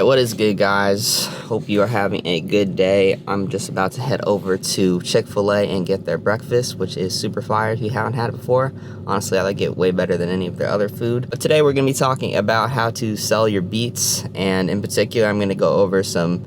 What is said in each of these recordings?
What is good, guys? Hope you are having a good day. I'm just about to head over to Chick-fil-A and get their breakfast, which is super fire if you haven't had it before. Honestly, I like it way better than any of their other food. But today we're gonna be talking about how to sell your beats, and in particular, I'm gonna go over some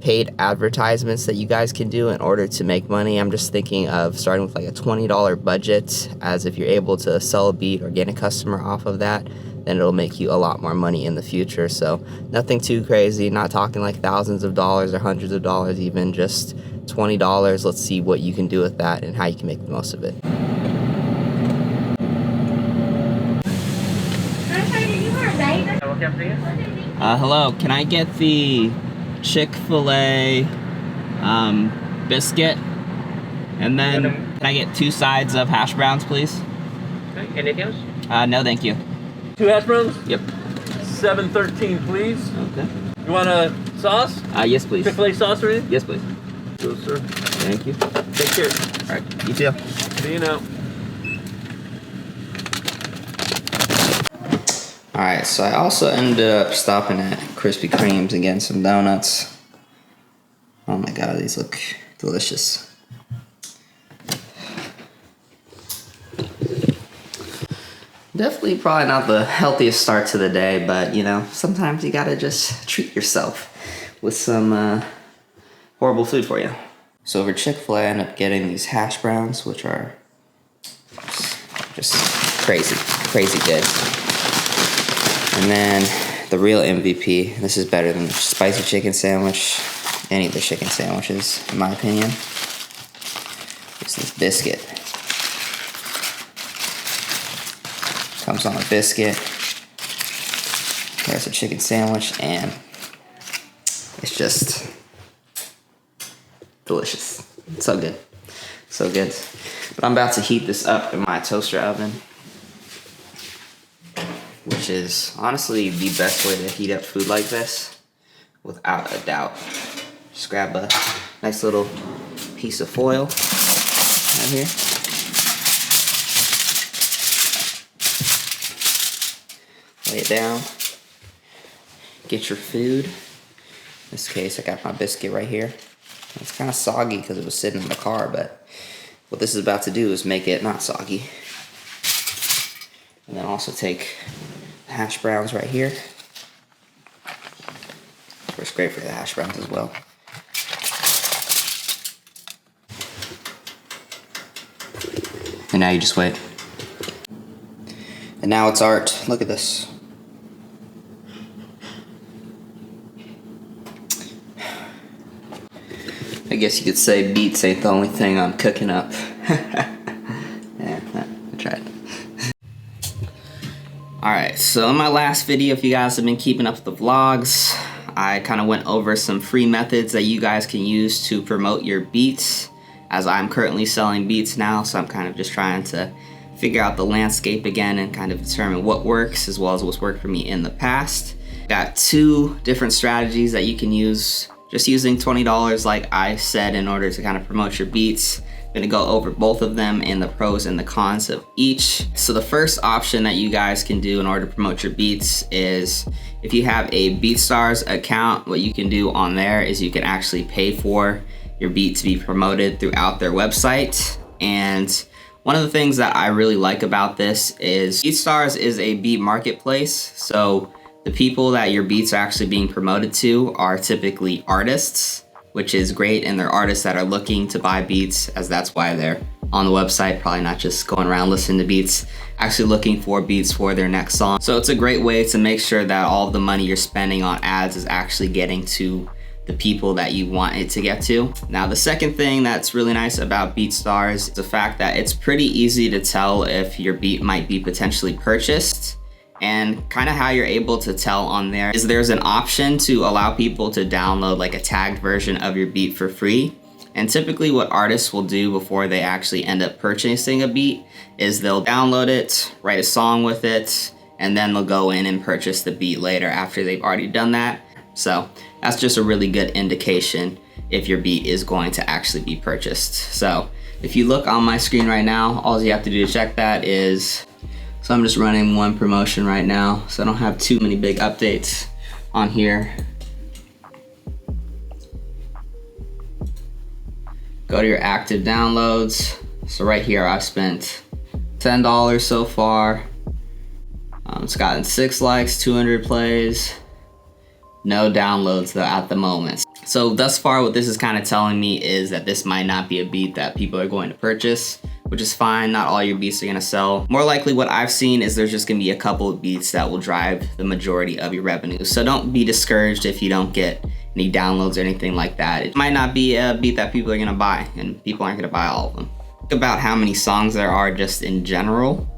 paid advertisements that you guys can do in order to make money. I'm just thinking of starting with like a $20 budget, as if you're able to sell a beat or get a customer off of that, then it'll make you a lot more money in the future. So nothing too crazy, not talking like thousands of dollars or hundreds of dollars even, just $20. Let's see what you can do with that and how you can make the most of it. Hello, can I get the Chick-fil-A biscuit? And then can I get 2 sides of hash browns, please? Okay, anything else? No, thank you. 2 hash browns? Yep. 713, please. Okay. You want a sauce? Yes, please. Chick-fil-A sauce or anything? Yes, please. Go, sir. Thank you. Take care. All right, you too. See you now. All right, so I also ended up stopping at Krispy Kreme's and getting some donuts. Oh my God, these look delicious. Definitely probably not the healthiest start to the day, but you know, sometimes you gotta just treat yourself with some horrible food for you. So over Chick-fil-A, I ended up getting these hash browns, which are just crazy good. And then the real MVP, this is better than the spicy chicken sandwich, any of the chicken sandwiches, in my opinion. It's this biscuit. Comes on a biscuit. There's a chicken sandwich, and it's just delicious. So good. So good. But I'm about to heat this up in my toaster oven, which is honestly the best way to heat up food like this, without a doubt. Just grab a nice little piece of foil right here. Lay it down. Get your food. In this case, I got my biscuit right here. It's kind of soggy because it was sitting in the car, but what this is about to do is make it not soggy. And then also take the hash browns right here. It's great for the hash browns as well. And now you just wait. And now it's art. Look at this. I guess you could say beets ain't the only thing I'm cooking up. Yeah, I tried. Alright, so in my last video, if you guys have been keeping up with the vlogs, I kind of went over some free methods that you guys can use to promote your beats, as I'm currently selling beats now, so I'm kind of just trying to figure out the landscape again and kind of determine what works as well as what's worked for me in the past. Got 2 different strategies that you can use just using $20 like I said in order to kind of promote your beats. I'm gonna go over both of them and the pros and the cons of each. So the first option that you guys can do in order to promote your beats is, if you have a BeatStars account, what you can do on there is you can actually pay for your beat to be promoted throughout their website. And one of the things that I really like about this is BeatStars is a beat marketplace. So the people that your beats are actually being promoted to are typically artists, which is great, and they're artists that are looking to buy beats, as that's why they're on the website, probably not just going around listening to beats, actually looking for beats for their next song. So it's a great way to make sure that all of the money you're spending on ads is actually getting to the people that you want it to get to. Now, the second thing that's really nice about BeatStars is the fact that it's pretty easy to tell if your beat might be potentially purchased. And kind of how you're able to tell on there is there's an option to allow people to download like a tagged version of your beat for free. And typically what artists will do before they actually end up purchasing a beat is they'll download it, write a song with it, and then they'll go in and purchase the beat later after they've already done that. So that's just a really good indication if your beat is going to actually be purchased. So if you look on my screen right now, all you have to do to check that is, so I'm just running one promotion right now, so I don't have too many big updates on here. Go to your active downloads. So right here, I've spent $10 so far. It's gotten 6 likes, 200 plays. No downloads though at the moment. So thus far, what this is kind of telling me is that this might not be a beat that people are going to purchase, which is fine. Not all your beats are gonna sell. More likely what I've seen is there's just gonna be a couple of beats that will drive the majority of your revenue. So don't be discouraged if you don't get any downloads or anything like that. It might not be a beat that people are gonna buy, and people aren't gonna buy all of them. Think about how many songs there are just in general,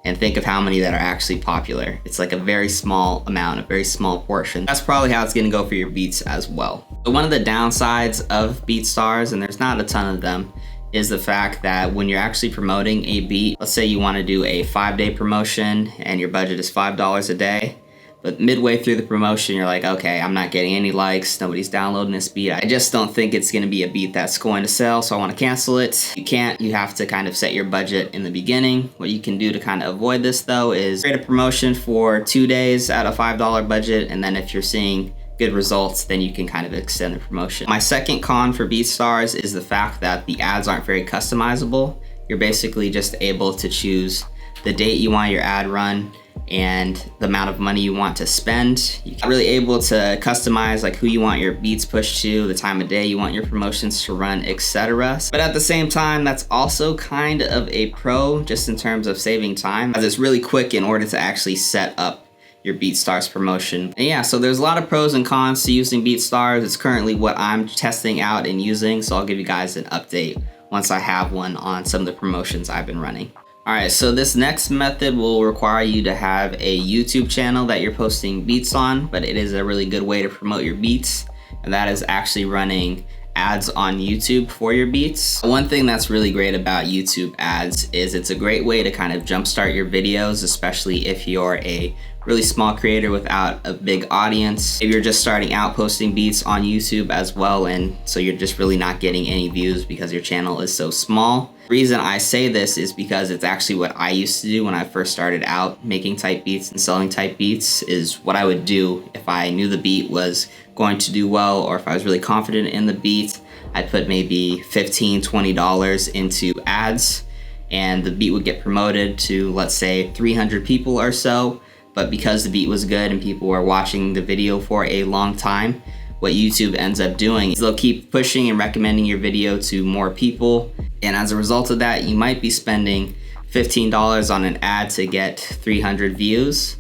and think of how many that are actually popular. It's like a very small amount, a very small portion. That's probably how it's gonna go for your beats as well. So one of the downsides of BeatStars, and there's not a ton of them, is the fact that when you're actually promoting a beat, let's say you wanna do a 5-day promotion and your budget is $5 a day, but midway through the promotion, you're like, okay, I'm not getting any likes, nobody's downloading this beat. I just don't think it's gonna be a beat that's going to sell, so I wanna cancel it. You can't, you have to kind of set your budget in the beginning. What you can do to kind of avoid this though is create a promotion for 2 days at a $5 budget, and then if you're seeing good results, then you can kind of extend the promotion. My second con for BeatStars is the fact that the ads aren't very customizable. You're basically just able to choose the date you want your ad run and the amount of money you want to spend. You're not really able to customize like who you want your beats pushed to, the time of day you want your promotions to run, etc. But at the same time, that's also kind of a pro just in terms of saving time, as it's really quick in order to actually set up your BeatStars promotion. And yeah, so there's a lot of pros and cons to using BeatStars. It's currently what I'm testing out and using, so I'll give you guys an update once I have one on some of the promotions I've been running. All right, so this next method will require you to have a YouTube channel that you're posting beats on, but it is a really good way to promote your beats, and that is actually running ads on YouTube for your beats. One thing that's really great about YouTube ads is it's a great way to kind of jumpstart your videos, especially if you're a really small creator without a big audience. If you're just starting out posting beats on YouTube as well, and so you're just really not getting any views because your channel is so small. The reason I say this is because it's actually what I used to do when I first started out making type beats and selling type beats. Is what I would do if I knew the beat was going to do well, or if I was really confident in the beat. I'd put maybe $15, $20 into ads, and the beat would get promoted to, let's say, 300 people or so. But because the beat was good and people were watching the video for a long time, what YouTube ends up doing is they'll keep pushing and recommending your video to more people. And as a result of that, you might be spending $15 on an ad to get 300 views,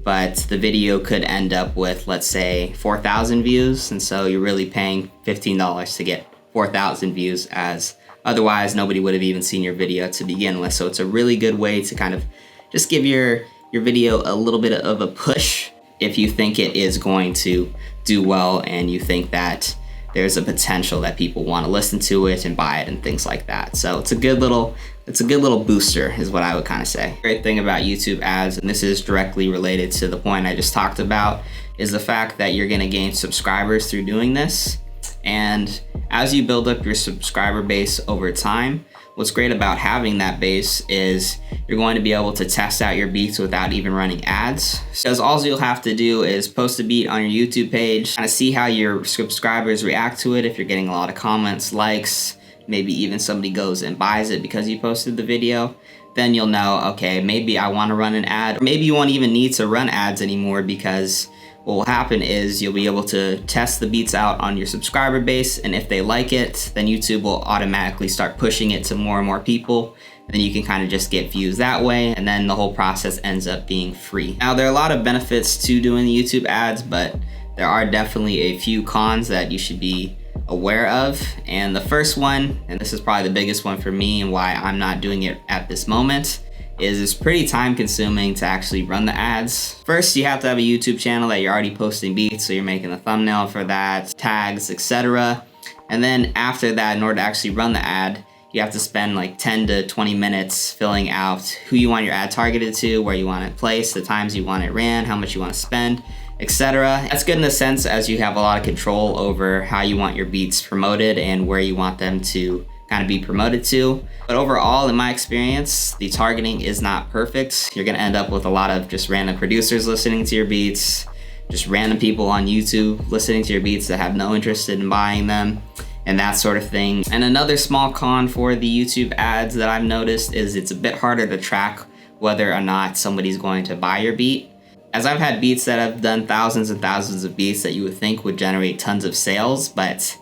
but the video could end up with, let's say, 4,000 views. And so you're really paying $15 to get 4,000 views, as otherwise nobody would have even seen your video to begin with. So it's a really good way to kind of just give your video a little bit of a push if you think it is going to do well and you think that there's a potential that people want to listen to it and buy it and things like that. So it's a good little booster is what I would kind of say. Great thing about YouTube ads, and this is directly related to the point I just talked about, is the fact that you're going to gain subscribers through doing this. And as you build up your subscriber base over time, what's great about having that base is you're going to be able to test out your beats without even running ads. Because all you'll have to do is post a beat on your YouTube page, kind of see how your subscribers react to it. If you're getting a lot of comments, likes, maybe even somebody goes and buys it because you posted the video, then you'll know, okay, maybe I want to run an ad. Or maybe you won't even need to run ads anymore, because what will happen is you'll be able to test the beats out on your subscriber base, and if they like it, then YouTube will automatically start pushing it to more and more people. And then you can kind of just get views that way, and then the whole process ends up being free. Now, there are a lot of benefits to doing the YouTube ads, but there are definitely a few cons that you should be aware of. And the first one, and this is probably the biggest one for me and why I'm not doing it at this moment, is it's pretty time consuming to actually run the ads. First, you have to have a YouTube channel that you're already posting beats, so you're making a thumbnail for that, tags, etc. And then after that, in order to actually run the ad, you have to spend like 10 to 20 minutes filling out who you want your ad targeted to, where you want it placed, the times you want it ran, how much you want to spend, etc. That's good in the sense as you have a lot of control over how you want your beats promoted and where you want them to kind of be promoted to. But overall, in my experience, the targeting is not perfect. You're gonna end up with a lot of just random producers listening to your beats, just random people on YouTube listening to your beats that have no interest in buying them. and that sort of thing. And another small con for the YouTube ads that I've noticed is it's a bit harder to track whether or not somebody's going to buy your beat. As I've had beats that have done thousands and thousands of beats that you would think would generate tons of sales, but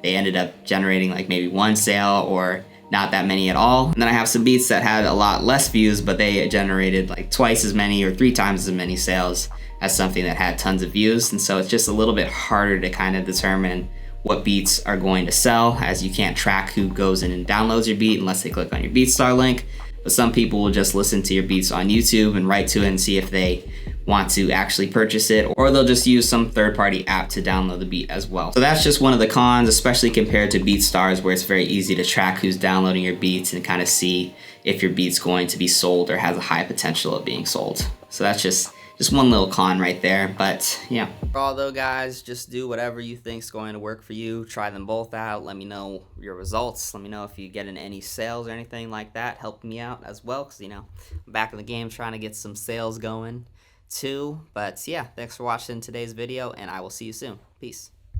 they ended up generating like maybe one sale or not that many at all. And then I have some beats that had a lot less views, but they generated like twice as many or 3 times as many sales as something that had tons of views. And so it's just a little bit harder to kind of determine what beats are going to sell, as you can't track who goes in and downloads your beat unless they click on your BeatStar link. But some people will just listen to your beats on YouTube and write to it and see if they want to actually purchase it, or they'll just use some third-party app to download the beat as well. So that's just one of the cons, especially compared to BeatStars, where it's very easy to track who's downloading your beats and kind of see if your beat's going to be sold or has a high potential of being sold. So that's just one little con right there, but yeah. Although guys, just do whatever you think's going to work for you. Try them both out. Let me know your results. Let me know if you get in any sales or anything like that. Help me out as well, because I'm back in the game trying to get some sales going too. But yeah, thanks for watching today's video, and I will see you soon. Peace.